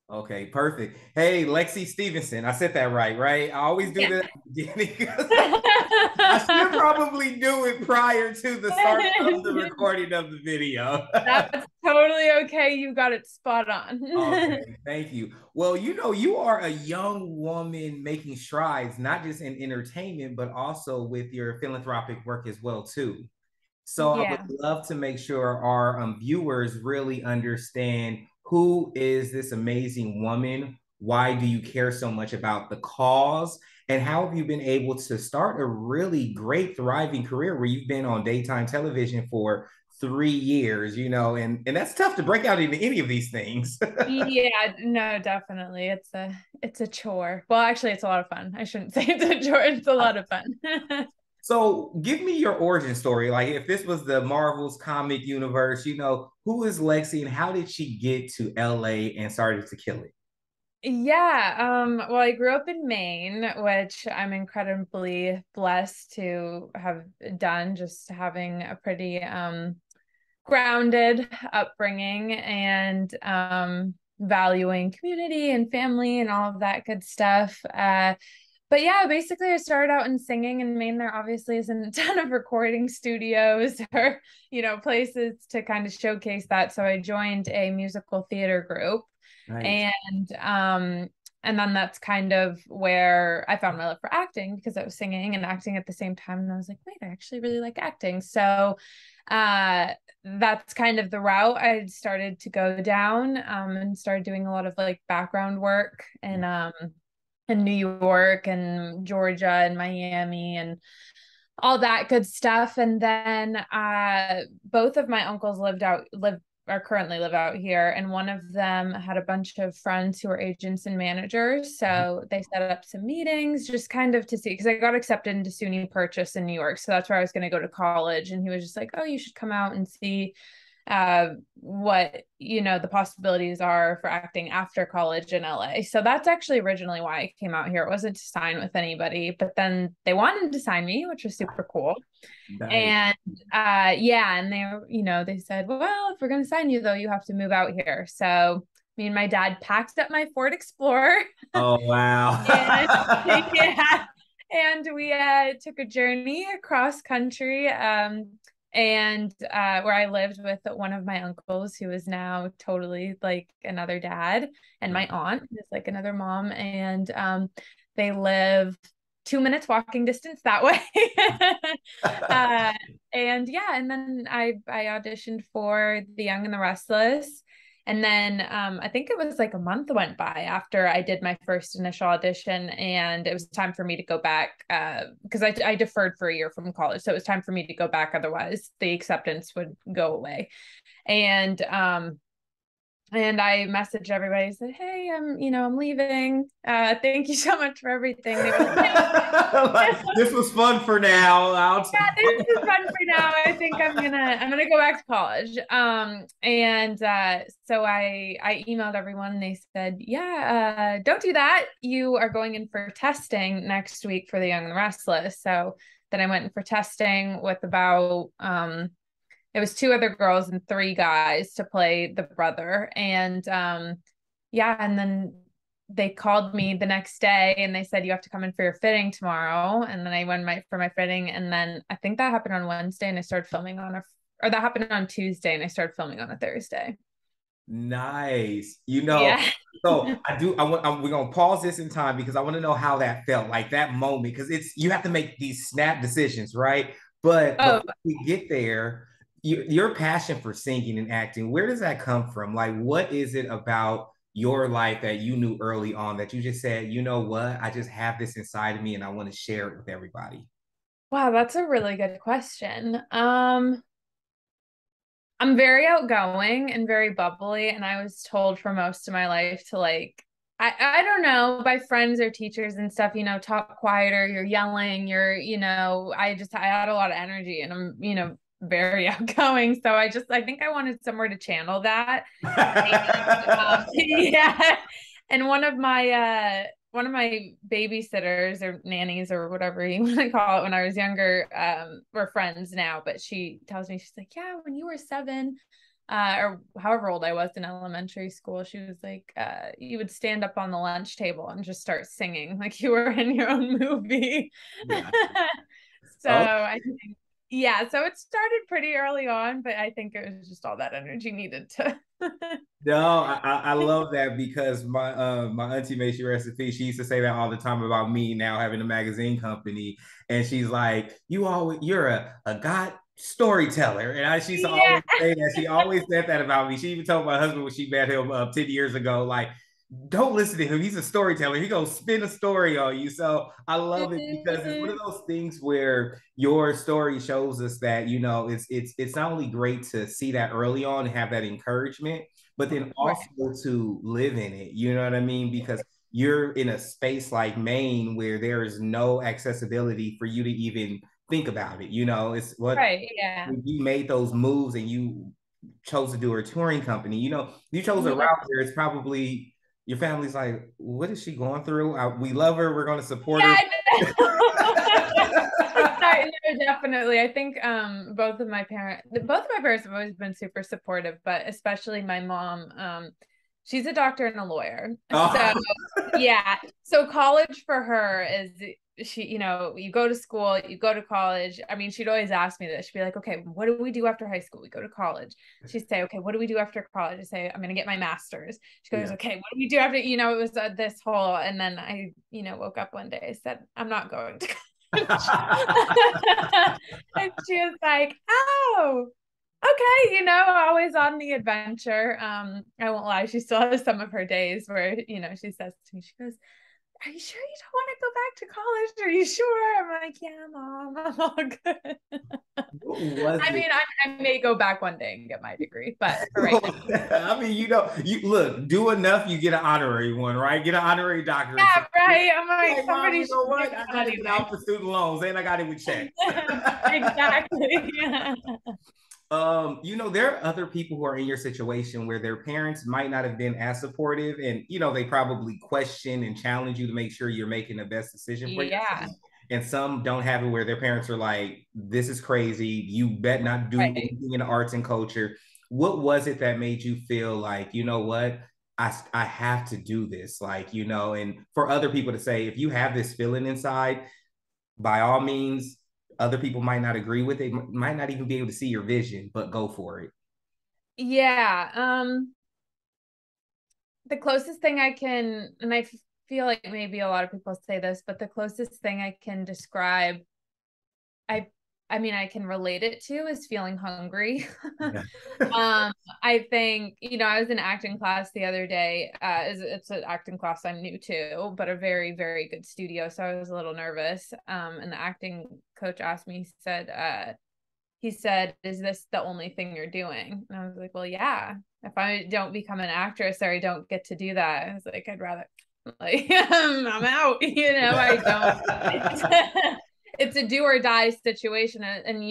Okay, perfect. Hey, Lexie Stevenson. I said that right, right? I always do Yeah. that at the beginning. I should probably do it prior to the start of the recording of the video. That's totally okay. You got it spot on. Okay, thank you. Well, you are a young woman making strides, not just in entertainment, but also with your philanthropic work as well, too. So I would Yeah. love to make sure our viewers really understand who is this amazing woman? Why do you care so much about the cause? And how have you been able to start a really great, thriving career where you've been on daytime television for 3 years, and that's tough to break out into any of these things. Yeah, no, definitely. It's a chore. Well, actually it's a lot of fun. I shouldn't say it's a chore. It's a lot of fun. So give me your origin story. Like if this was the Marvel's comic universe, who is Lexi and how did she get to LA and started to kill it? Yeah, well, I grew up in Maine, which I'm incredibly blessed to have done, just having a pretty grounded upbringing and valuing community and family and all of that good stuff. But yeah, basically, I started out in singing in Maine. There obviously isn't a ton of recording studios or, places to kind of showcase that. So I joined a musical theater group, Nice. and then that's kind of where I found my love for acting because I was singing and acting at the same time. And I was like, wait, I actually really like acting. So that's kind of the route I started to go down, and started doing a lot of like background work in New York and Georgia and Miami and all that good stuff. And then both of my uncles live or currently live out here, and one of them had a bunch of friends who were agents and managers, so they set up some meetings just kind of to see, because I got accepted into SUNY Purchase in New York, so that's where I was going to go to college. And he was just like, oh, you should come out and see what the possibilities are for acting after college in LA. So that's actually originally why I came out here. It wasn't to sign with anybody, but then they wanted to sign me, which was super cool. Nice. And yeah, and they said, well, if we're gonna sign you though, you have to move out here. So me and my dad packed up my Ford Explorer Oh, and wow. yeah, and we took a journey across country. And where I lived with one of my uncles who is now totally like another dad, and my aunt who's like another mom, and they live 2 minutes walking distance that way. uh, and yeah, and then I auditioned for The Young and the Restless. And then I think it was like a month went by after I did my first initial audition, and it was time for me to go back because I deferred for a year from college. So it was time for me to go back. Otherwise, the acceptance would go away. And and I messaged everybody, said, hey, I'm leaving. Thank you so much for everything. They were like, Like, this was fun for now. this is fun for now. I think I'm gonna go back to college. And so I emailed everyone. They said, yeah, don't do that. You are going in for testing next week for The Young and the Restless. So then I went in for testing with about it was two other girls and three guys to play the brother. And yeah, and then they called me the next day and they said you have to come in for your fitting tomorrow. And then I went for my fitting, and then I think that happened on Wednesday, and I started filming or that happened on Tuesday, and I started filming on a Thursday. Nice. Yeah. So we're gonna pause this in time because I want to know how that felt, like that moment, because you have to make these snap decisions, right? But Oh, before we get there, your passion for singing and acting, where does that come from? Like, what is it about your life that you knew early on that you just said, you know what, I just have this inside of me and I want to share it with everybody? wow, that's a really good question. I'm very outgoing and very bubbly, and I was told for most of my life to like I don't know, by friends or teachers and stuff, talk quieter, you're yelling, I had a lot of energy, and I'm, very outgoing. So I think I wanted somewhere to channel that. And yeah. And one of my babysitters or nannies or whatever you want to call it when I was younger, we're friends now, but she tells me, she's like, yeah, when you were 7, or however old I was in elementary school, she was like, you would stand up on the lunch table and just start singing like you were in your own movie. Yeah. So Oh, I think, yeah, so it started pretty early on, but I think it was just all that energy needed to. no, I love that because my auntie made sure recipe. She used to say that all the time about me now having a magazine company, and she's like, you're a god storyteller," and she used to Yeah. always say that. She always said that about me. She even told my husband when she met him 10 years ago, like, don't listen to him. He's a storyteller. He gonna spin a story on you. So I love it because it's one of those things where your story shows us that it's not only great to see that early on and have that encouragement, but then Right. also to live in it. You know what I mean? Because you're in a space like Maine where there is no accessibility for you to even think about it. It's what Right. Yeah. you made those moves and you chose to do a touring company. You chose a Yeah. route where it's probably your family's like, what is she going through? We love her. We're going to support her. Yeah, no, definitely. I think both of my parents have always been super supportive, but especially my mom. She's a doctor and a lawyer. So Oh. yeah. So college for her is she, you go to school, you go to college. I mean, she'd always ask me this. She'd be like, okay, what do we do after high school? We go to college. She'd say, okay, what do we do after college? I say, I'm going to get my master's. She goes, Yeah. okay, what do we do after, it was this whole, and then I, woke up one day, I said, I'm not going to college. And she was like, oh, okay, always on the adventure. I won't lie, she still has some of her days where, she says to me, she goes, are you sure you don't want to go back to college? Are you sure? I'm like, yeah, mom, I'm all good. What was I it? mean, I may go back one day and get my degree, but for right now. I mean, you look, do enough, you get an honourary one, right? Get an honorary doctorate. So, Yeah, right. I'm like, like, mom, somebody you should know give what? me I got to money get there. out for student loans and I got it with check. Exactly. Yeah. There are other people who are in your situation where their parents might not have been as supportive and, they probably question and challenge you to make sure you're making the best decision for Yeah. yourself. And some don't have it where their parents are like, this is crazy. You bet not do Right. anything in the arts and culture. What was it that made you feel like, you know what? I have to do this. Like, and for other people to say, if you have this feeling inside, by all means, other people might not agree with it, might not even be able to see your vision, but go for it. Yeah. The closest thing I can, and I feel like maybe a lot of people say this, but the closest thing I can describe, I I mean, I can relate it to is feeling hungry. Yeah. I think, I was in acting class the other day. It's an acting class I'm new to, but a very, very good studio. So I was a little nervous. And the acting coach asked me, he said, is this the only thing you're doing? And I was like, well, yeah. If I don't become an actress or I don't get to do that, I was like, I'd rather like I'm out, I don't. It's a do or die situation, and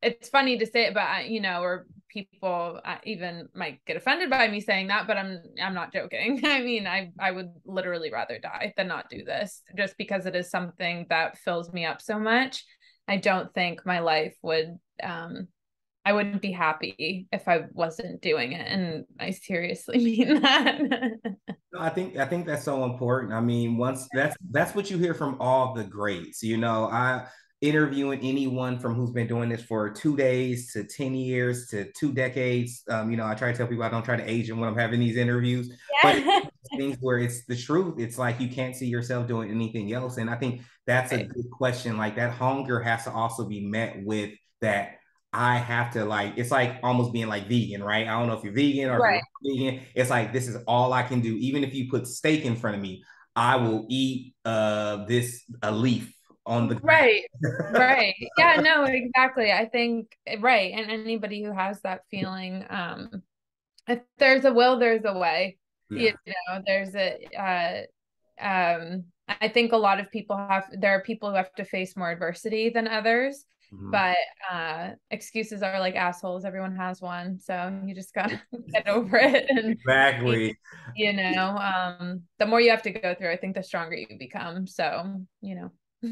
it's funny to say it, but or people even might get offended by me saying that, but I'm not joking. I mean, I would literally rather die than not do this, just because it is something that fills me up so much. I don't think my life would I wouldn't be happy if I wasn't doing it, and I seriously mean that. I think that's so important. I mean, once that's what you hear from all the greats. I interviewing anyone from who's been doing this for 2 days to 10 years to 2 decades. I try to tell people I don't try to age them when I'm having these interviews, but Yeah. things where it's the truth. It's like you can't see yourself doing anything else. And I think that's a Right. good question. Like that hunger has to also be met with that. I have to like, it's like almost being like vegan, right? I don't know if you're vegan or if Right. you're vegan. It's like, this is all I can do. Even if you put steak in front of me, I will eat this a leaf on the Right. ground. Right. Yeah, no, exactly. I think right. And anybody who has that feeling, if there's a will, there's a way. Yeah. There's I think a lot of people there are people who have to face more adversity than others, Mhm. but excuses are like assholes. Everyone has one. So you just gotta get over it. And Exactly. the more you have to go through, I think the stronger you become. So,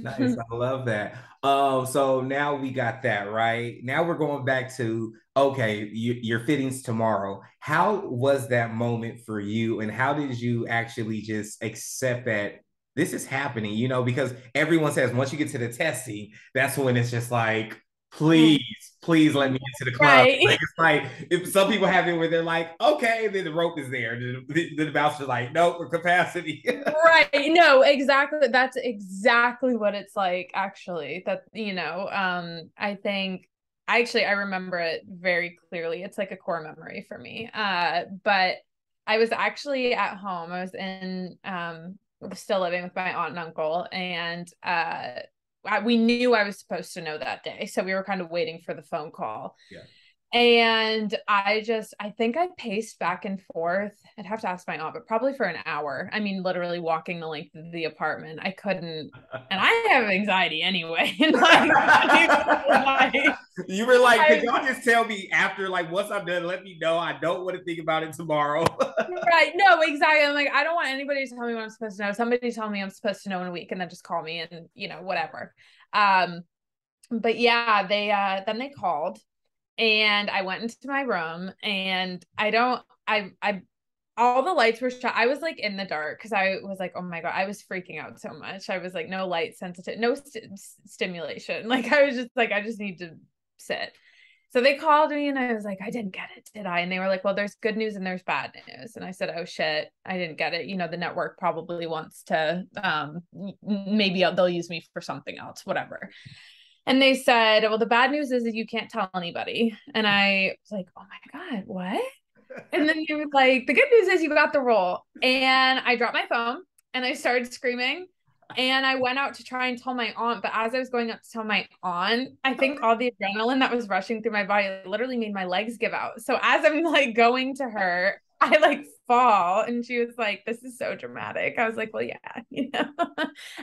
Nice. I love that. So now we got that, right? Now we're going back to okay, your fittings tomorrow. How was that moment for you, and how did you actually just accept that this is happening? You know, because everyone says once you get to the testing, that's when it's just like, please, please let me into the club. Like Right. it's like if some people have it where they're like, okay, then the rope is there. Then the bouncer's like, nope, for capacity. Right. No, exactly. That's exactly what it's like, actually. That, I think I remember it very clearly. It's like a core memory for me. But I was actually at home. I was in still living with my aunt and uncle, and we knew I was supposed to know that day. So we were kind of waiting for the phone call. Yeah. And I think I paced back and forth. I'd have to ask my aunt, but probably for an hour. I mean, literally walking the length of the apartment. I couldn't, and I have anxiety anyway. And You were like, could y'all just tell me after, like, once I'm done, let me know. I don't want to think about it tomorrow. right. No, exactly. I'm like, I don't want anybody to tell me what I'm supposed to know. Somebody tell me I'm supposed to know in a week and then just call me and, whatever. But yeah, then they called. And I went into my room and all the lights were shut. I was like in the dark because I was like, oh my God, I was freaking out so much. I was like, no light sensitive, no stimulation. Like, I was just like, I just need to sit. So they called me and I was like, I didn't get it, did I? And they were like, well, there's good news and there's bad news. And I said, oh shit, I didn't get it. The network probably wants to, maybe they'll use me for something else, whatever. And they said, well, the bad news is that you can't tell anybody. And I was like, oh my God, what? And then he was like, the good news is you got the role. And I dropped my phone and I started screaming. And I went out to try and tell my aunt. But as I was going out to tell my aunt, I think all the adrenaline that was rushing through my body literally made my legs give out. So as I'm like going to her, I like fall. And she was like, this is so dramatic. I was like, well, yeah,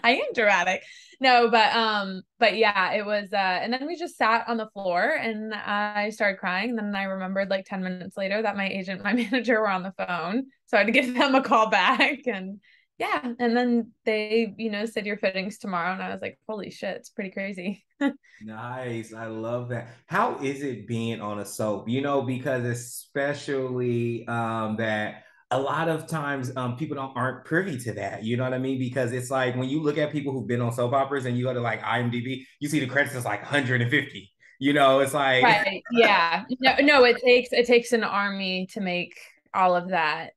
I am dramatic. No, but yeah, it was and then we just sat on the floor and I started crying. And then I remembered like 10 minutes later that my agent, my manager were on the phone. So I had to give them a call back and yeah. And then they, said your fittings tomorrow. And I was like, holy shit, it's pretty crazy. Nice. I love that. How is it being on a soap? Because especially that a lot of times people aren't privy to that. You know what I mean? Because it's like when you look at people who've been on soap operas and you go to like IMDb, you see the credits is like 150. It's like Right. Yeah. No, it takes an army to make all of that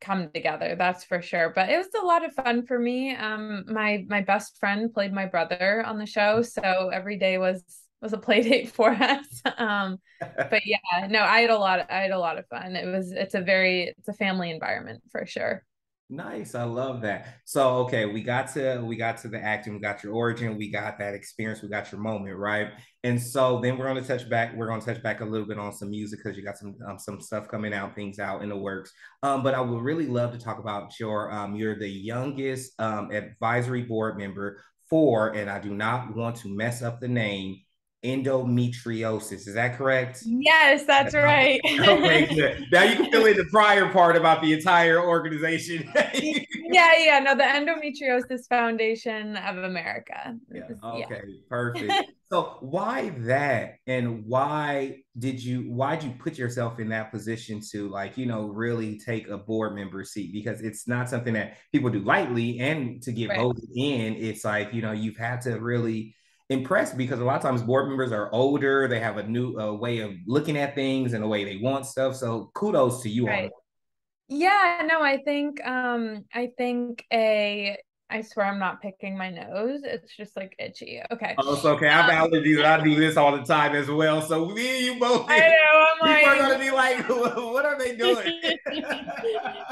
come together. That's for sure. But it was a lot of fun for me. My best friend played my brother on the show, so every day was a play date for us. But yeah, no, I had a lot of fun. It's a family environment for sure. nice. I love that. So okay, we got to the acting, we got your origin, we got that experience, we got your moment, right? And so then we're gonna touch back a little bit on some music because you got some stuff coming out, things out in the works. But I would really love to talk about you're the youngest advisory board member for, and I do not want to mess up the name, endometriosis. Is that correct? Yes, that's right. Okay, good. Now you can fill in the prior part about the entire organization. Yeah. No, the Endometriosis Foundation of America. Yeah. Yeah. Okay. Perfect. So why that, and why'd you put yourself in that position to like, really take a board member seat? Because it's not something that people do lightly, and to get Right. voted in, it's like, you've had to really impress because a lot of times board members are older, they have a new way of looking at things and the way they want stuff. So kudos to you on Right. Yeah, no, I swear I'm not picking my nose. It's just like itchy. Okay. Oh, it's okay. I have allergies and I do this all the time as well. So me and you both, I know, people are I'm gonna be like, "What are they doing?" like,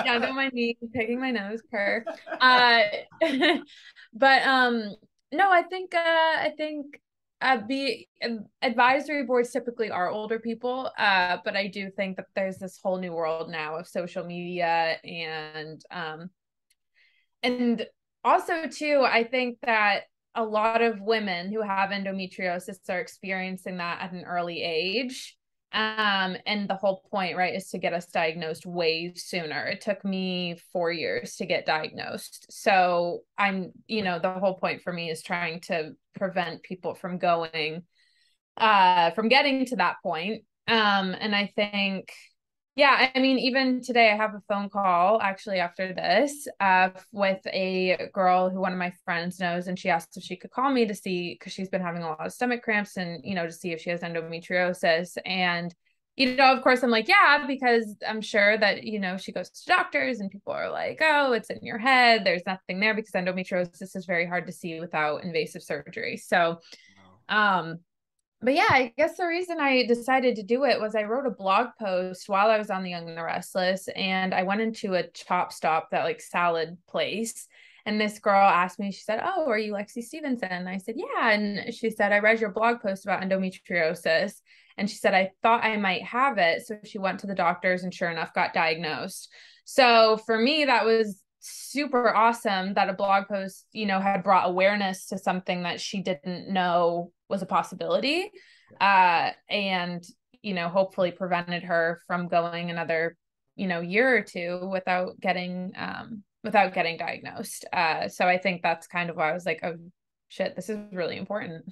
yeah, don't mind me picking my nose, per. Uh, but no, I think the advisory boards typically are older people, but I do think that there's this whole new world now of social media and also too, I think that a lot of women who have endometriosis are experiencing that at an early age. And the whole point, right, is to get us diagnosed way sooner. It took me 4 years to get diagnosed. So I'm, the whole point for me is trying to prevent people from from getting to that point. And I think, yeah, I mean, even today I have a phone call actually after this with a girl who one of my friends knows, and she asked if she could call me to see, because she's been having a lot of stomach cramps, and to see if she has endometriosis. And of course I'm like, yeah, because I'm sure that she goes to doctors and people are like, oh, it's in your head, there's nothing there, because endometriosis is very hard to see without invasive surgery. So but yeah, I guess the reason I decided to do it was I wrote a blog post while I was on the Young and the Restless, and I went into a Chop Stop, that like salad place. And this girl asked me, she said, oh, are you Lexie Stevenson? And I said, yeah. And she said, I read your blog post about endometriosis. And she said, I thought I might have it. So she went to the doctors and sure enough got diagnosed. So for me, that was super awesome that a blog post, had brought awareness to something that she didn't know was a possibility. And, hopefully prevented her from going another, year or two without getting diagnosed. So I think that's kind of why I was like, oh shit, this is really important.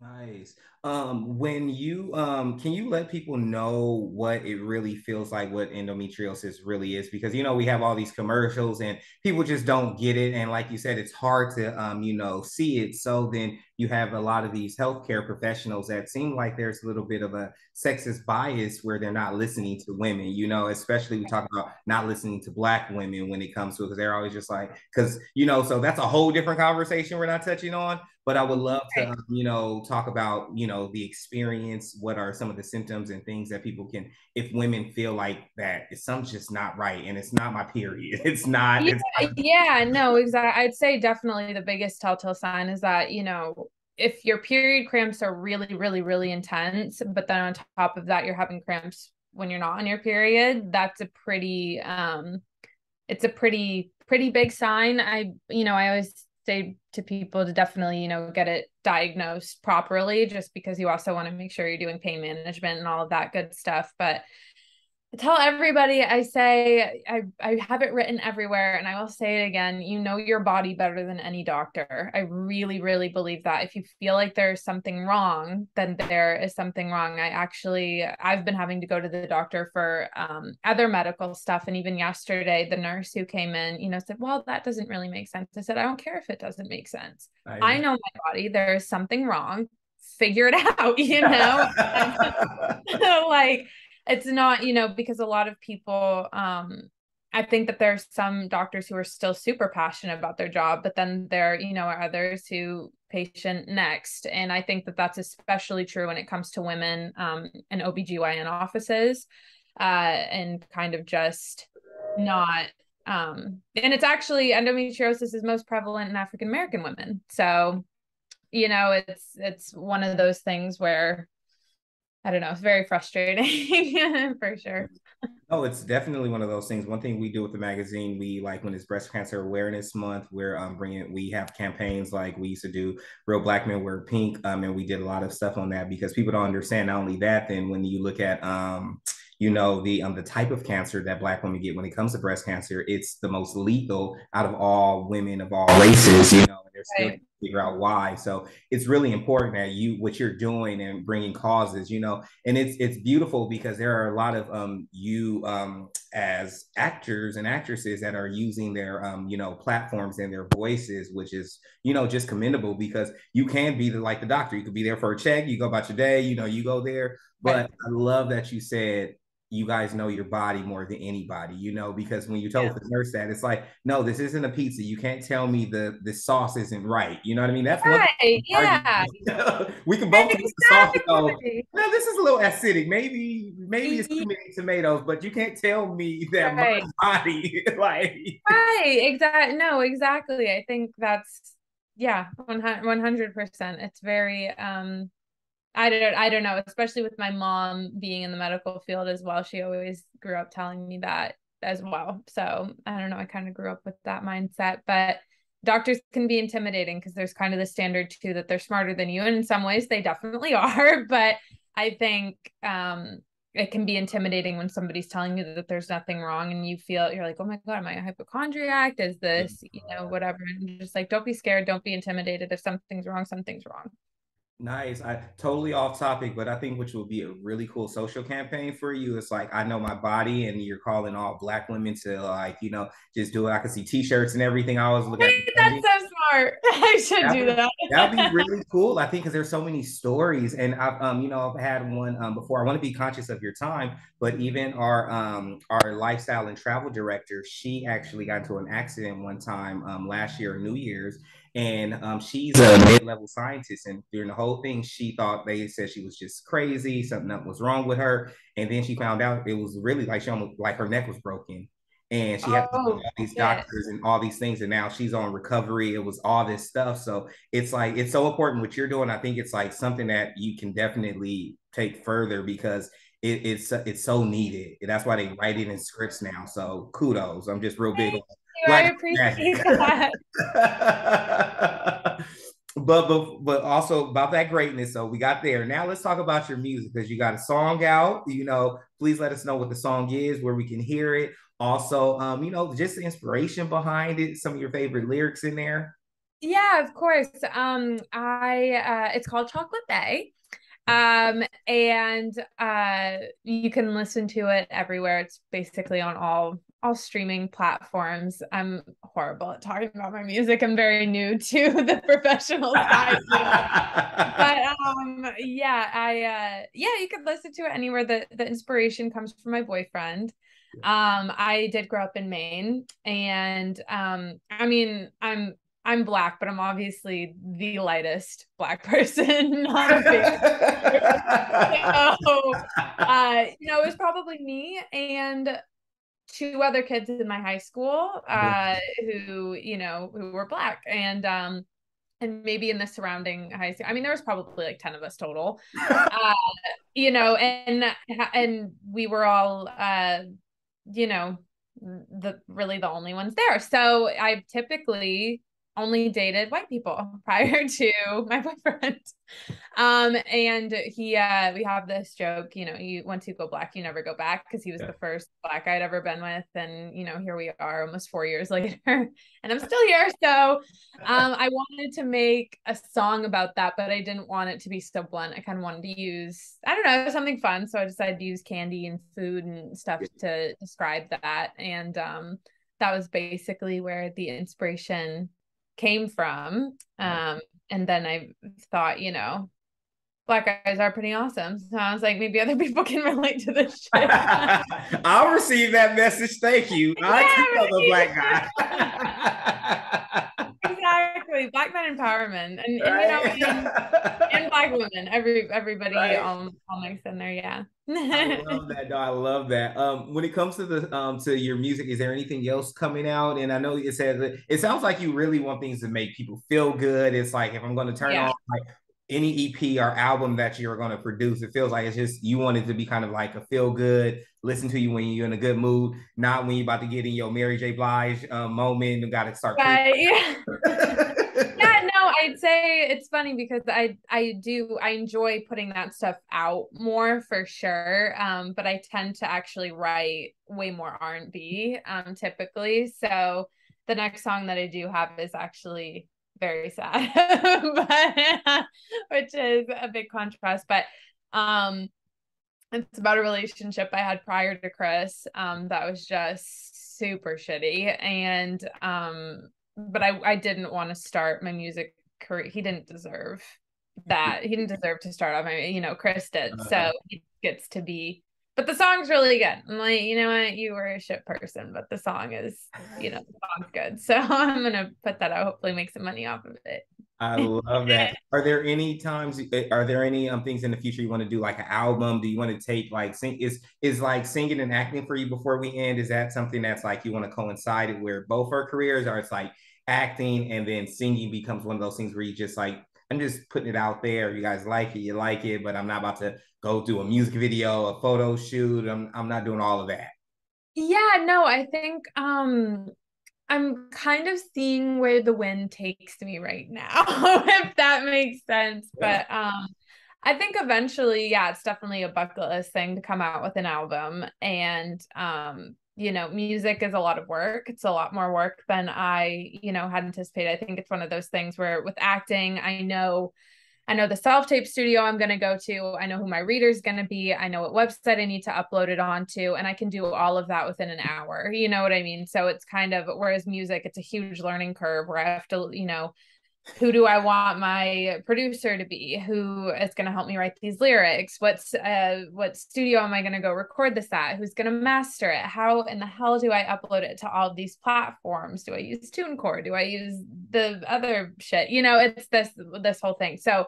Nice. When you can you let people know what it really feels like, what endometriosis really is? Because we have all these commercials and people just don't get it. And like you said, it's hard to see it. So then you have a lot of these healthcare professionals that seem like there's a little bit of a sexist bias where they're not listening to women, especially we talk about not listening to Black women when it comes to it, because they're always just like, because so that's a whole different conversation we're not touching on. But I would love to, talk about, the experience. What are some of the symptoms and things that people can, if women feel like that something's just not right and it's not my period. It's not. Yeah, it's not. yeah, no, exactly. I'd say definitely the biggest telltale sign is that, if your period cramps are really, really, really intense, but then on top of that, you're having cramps when you're not on your period, that's a pretty, it's a pretty big sign. I always say to people to definitely, get it diagnosed properly, just because you also want to make sure you're doing pain management and all of that good stuff. But I tell everybody, I say, I have it written everywhere, and I will say it again, your body better than any doctor. I really, really believe that. If you feel like there's something wrong, then there is something wrong. I've been having to go to the doctor for other medical stuff. And even yesterday, the nurse who came in, said, well, that doesn't really make sense. I said, I don't care if it doesn't make sense. I know my body, there is something wrong. Figure it out, like, it's not, because a lot of people, I think that there's some doctors who are still super passionate about their job, but then there, are others who patient next. And I think that that's especially true when it comes to women and OBGYN offices, and kind of just not, and it's actually, endometriosis is most prevalent in African American women. So, it's one of those things where, I don't know, it's very frustrating for sure. Oh, it's definitely one of those things. One thing we do with the magazine, we like when it's Breast Cancer Awareness Month, we're we have campaigns like we used to do Real Black Men Wear Pink, and we did a lot of stuff on that because people don't understand. Not only that, then when you look at the type of cancer that Black women get when it comes to breast cancer, it's the most lethal out of all women of all races. And they're still Right. figure out why. So it's really important that what you're doing and bringing causes, and it's beautiful because there are a lot of you as actors and actresses that are using their platforms and their voices, which is just commendable, because you can be like the doctor. You could be there for a check, you go about your day, you go there. But Right. I love that you said you guys know your body more than anybody, because when you told the nurse that, it's like, no, this isn't a pizza. You can't tell me the sauce isn't right. You know what I mean? That's one Right. Yeah. thing. We can both taste the sauce and go, Exactly. well, this is a little acidic. Maybe it's too many tomatoes, but you can't tell me that my Right. body like. Right. Exactly. No, exactly. I think that's, yeah, 100%. It's very, I don't know, especially with my mom being in the medical field as well. She always grew up telling me that as well. So I don't know. I kind of grew up with that mindset, but doctors can be intimidating because there's kind of the standard too that they're smarter than you. And in some ways they definitely are, but I think it can be intimidating when somebody's telling you that there's nothing wrong and you're like, oh my God, am I a hypochondriac? Is this, whatever. And just like, don't be scared. Don't be intimidated. If something's wrong, something's wrong. Nice. I totally off topic, but I think which will be a really cool social campaign for you. It's like I know my body, and you're calling all Black women to like, just do it. I can see T-shirts and everything. I always look at That's so smart. I should do that. That'd be really cool. I think because there's so many stories, and I've had one before. I want to be conscious of your time, but even our lifestyle and travel director, she actually got into an accident one time last year, New Year's, and she's a mid-level scientist, and during the whole thing she thought they said she was just crazy, something that was wrong with her, and then she found out it was really like she almost like her neck was broken, and she had to go to all these doctors and all these things, and now she's on recovery. It was all this stuff, so it's like it's so important what you're doing. I think it's like something that you can definitely take further because it's so needed. That's why they write it in scripts now, so kudos. I'm just real big on I appreciate that. but also about that greatness. So we got there. Now let's talk about your music because you got a song out. Please let us know what the song is, where we can hear it. Also, just the inspiration behind it, some of your favorite lyrics in there. Yeah, of course. It's called Chocolate Bay. And you can listen to it everywhere. It's basically on all streaming platforms. I'm horrible at talking about my music. I'm very new to the professional side. But you could listen to it anywhere. The inspiration comes from my boyfriend. I did grow up in Maine, and I'm Black, but I'm obviously the lightest Black person. Not a big. So, it was probably me and two other kids in my high school who were Black, and maybe in the surrounding high school. I mean, there was probably like 10 of us total. And we were all the only ones there. So I typically only dated white people prior to my boyfriend. And we have this joke, once you go Black, you never go back, because he was the first Black I'd ever been with. And, here we are almost 4 years later, and I'm still here. So I wanted to make a song about that, but I didn't want it to be so blunt. I kind of wanted to use, I don't know, something fun. So I decided to use candy and food and stuff to describe that. And that was basically where the inspiration came from. And then I thought, Black guys are pretty awesome. So I was like, maybe other people can relate to this shit. I'll receive that message. Thank you. I too love a Black guy. Exactly. Black men empowerment. And and Black women. Everybody all mixed in there. Yeah. I love that, though. I love that. When it comes to to your music, is there anything else coming out? And I know you said that it sounds like you really want things to make people feel good. It's like if I'm going to turn on like any EP or album that you're going to produce, it feels like it's just you want it to be kind of like a feel good, listen to you when you're in a good mood, not when you're about to get in your Mary J. Blige moment and got to start. I'd say it's funny because I enjoy putting that stuff out more for sure. But I tend to actually write way more R&B typically. So the next song that I do have is actually very sad, which is a big contrast. But it's about a relationship I had prior to Chris that was just super shitty. And but I didn't want to start my music career. He didn't deserve that. He didn't deserve to start off my, Chris did. So he gets to be, but the song's really good. I'm like, you know what, you were a shit person, but the song is, the song's good. So I'm gonna put that out, hopefully make some money off of it. I love that. Are there any things in the future you want to do, like an album? Do you want to take like sing is like singing and acting for you before we end? Is that something that's like you want to coincide it where both our careers, or it's like acting and then singing becomes one of those things where you just like, I'm just putting it out there. You guys like it, you like it, but I'm not about to go do a music video, a photo shoot. I'm not doing all of that. Yeah, no, I think I'm kind of seeing where the wind takes me right now, if that makes sense. But I think eventually, yeah, it's definitely a bucket list thing to come out with an album. And you know, music is a lot of work. It's a lot more work than I, you know, had anticipated. I think it's one of those things where with acting, I know the self-tape studio I'm going to go to. I know who my reader's going to be. I know what website I need to upload it onto, and I can do all of that within an hour. You know what I mean? So it's kind of, whereas music, it's a huge learning curve where I have to, you know, who do I want my producer to be? Who is going to help me write these lyrics? What studio am I going to go record this at? Who's going to master it? How in the hell do I upload it to all of these platforms? Do I use TuneCore? Do I use the other shit? You know, it's this whole thing. So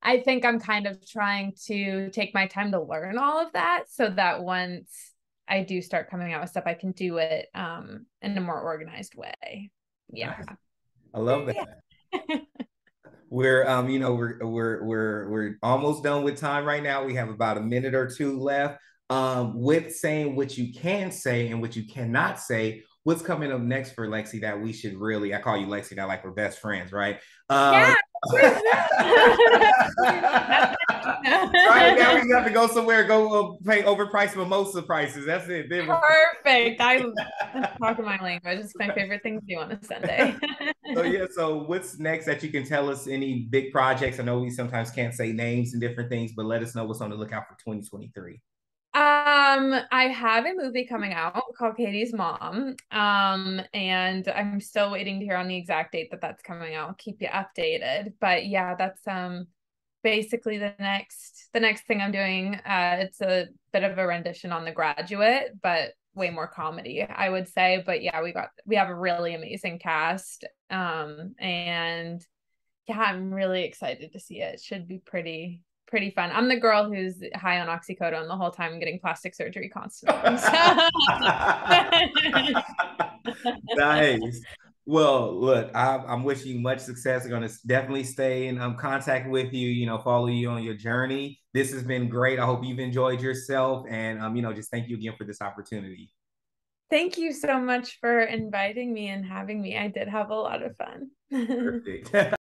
I think I'm kind of trying to take my time to learn all of that so that once I do start coming out with stuff, I can do it in a more organized way. Yeah. Nice. I love that. We're you know, we're almost done with time right now. We have about a minute or two left. With saying what you can say and what you cannot say, what's coming up next for Lexie that we should really, I call you Lexie now like we're best friends, right? Yeah. Right now we have to go somewhere, go pay overpriced mimosa prices. That's it. Perfect. I'm talking my language. It's my favorite thing to do on a Sunday. So yeah, so what's next that you can tell us? Any big projects? I know we sometimes can't say names and different things, but let us know what's on the lookout for 2023. I have a movie coming out called Katie's Mom. And I'm still waiting to hear on the exact date that that's coming out. I'll keep you updated. But yeah, that's basically the next thing I'm doing. It's a bit of a rendition on The Graduate, but way more comedy, I would say. But yeah, we have a really amazing cast. And yeah, I'm really excited to see it. It should be pretty fun. I'm the girl who's high on oxycodone the whole time, getting plastic surgery constantly. Nice. Well, look, I'm wishing you much success. I'm going to definitely stay in contact with you, you know, follow you on your journey. This has been great. I hope you've enjoyed yourself. And, you know, just thank you again for this opportunity. Thank you so much for inviting me and having me. I did have a lot of fun. Perfect.